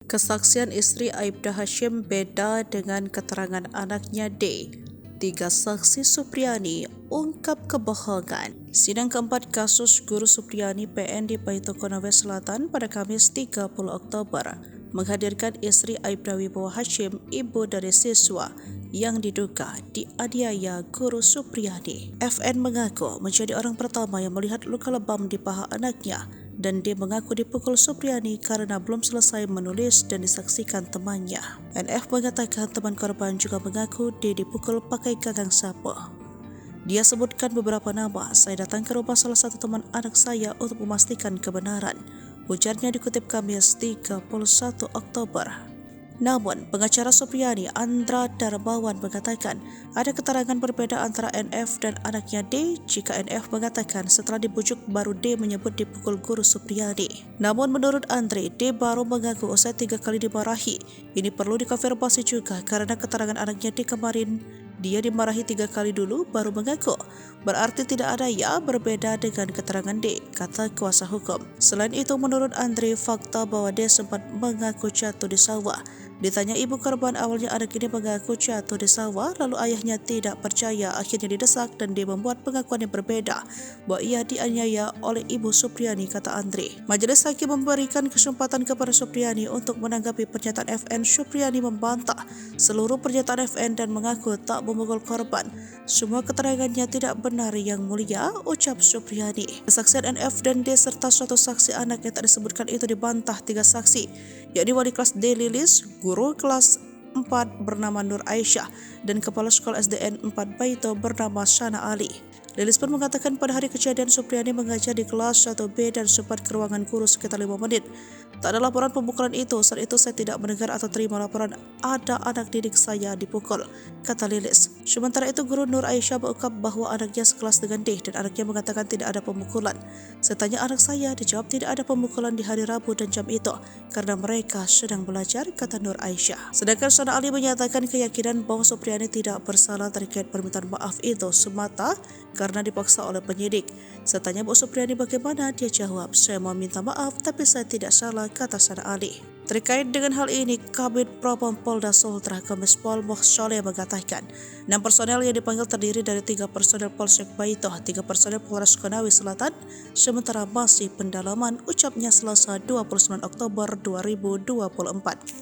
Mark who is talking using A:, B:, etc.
A: Kesaksian istri Aibda Hashim beda dengan keterangan anaknya D. Tiga saksi Supriyani ungkap kebohongan. Sidang keempat kasus Guru Supriyani PN di Baitu Konawe Selatan pada Kamis 30 Oktober menghadirkan istri Aibda Wibowo Hashim, ibu dari siswa yang diduga dianiaya Guru Supriyani. FN mengaku menjadi orang pertama yang melihat luka lebam di paha anaknya, dan dia mengaku dipukul Supriyani karena belum selesai menulis dan disaksikan temannya. NF mengatakan teman korban juga mengaku dia dipukul pakai gagang sapu. Dia sebutkan beberapa nama. Saya datang ke rumah salah satu teman anak saya untuk memastikan kebenaran, ujarnya dikutip Kamis 31 Oktober. Namun, pengacara Supriyani Andra Darmawan mengatakan ada keterangan berbeda antara NF dan anaknya D jika NF mengatakan setelah dibujuk baru D menyebut dipukul Guru Supriyani. Namun menurut Andre, D baru mengaku usai 3 kali dimarahi. Ini perlu dikonfirmasi juga karena keterangan anaknya D kemarin dia dimarahi 3 kali dulu baru mengaku. Berarti tidak ada ya, berbeda dengan keterangan D, kata kuasa hukum. Selain itu menurut Andre, fakta bahwa D sempat mengaku jatuh di sawah. Ditanya ibu korban, awalnya anak ini mengaku jatuh di sawah, lalu ayahnya tidak percaya, akhirnya didesak dan dia membuat pengakuan yang berbeda bahwa ia dianiaya oleh ibu Supriyani, kata Andre. Majelis hakim memberikan kesempatan kepada Supriyani untuk menanggapi pernyataan FN. Supriyani membantah seluruh pernyataan FN dan mengaku tak memukul korban. Semua keterangannya tidak benar, Yang Mulia, ucap Supriyani. Kesaksian NF dan D serta suatu saksi anak yang tak disebutkan itu dibantah 3 saksi, yakni wali kelas D Lilis, guru kelas 4 bernama Nur Aisyah, dan kepala sekolah SDN 4 Baitu bernama Shana Ali. Lilis pun mengatakan pada hari kejadian Supriyani mengajar di kelas 1B dan sempat ke ruangan guru sekitar 5 menit. Tak ada laporan pemukulan itu. Saat itu saya tidak mendengar atau terima laporan ada anak didik saya dipukul, kata Lilis. Sementara itu guru Nur Aisyah mengungkap bahwa anaknya sekelas dengan D dan anaknya mengatakan tidak ada pemukulan. Saya tanya anak saya, dijawab tidak ada pemukulan di hari Rabu dan jam itu karena mereka sedang belajar, kata Nur Aisyah. Sedangkan Shana Ali menyatakan keyakinan bahwa Supriyani tidak bersalah terkait permintaan maaf itu semata karena dipaksa oleh penyidik. Saya tanya Bu Supriyani bagaimana, dia jawab, saya mau minta maaf tapi saya tidak salah, kata Shana Ali. Terkait dengan hal ini, Kabid Propam Polda Sultra Kombes Pol Moh Soleh mengatakan 6 personel yang dipanggil terdiri dari 3 personel Polsek Baitu, 3 personel Polres Konawe Selatan, sementara masih pendalaman, ucapnya Selasa 29 Oktober 2024.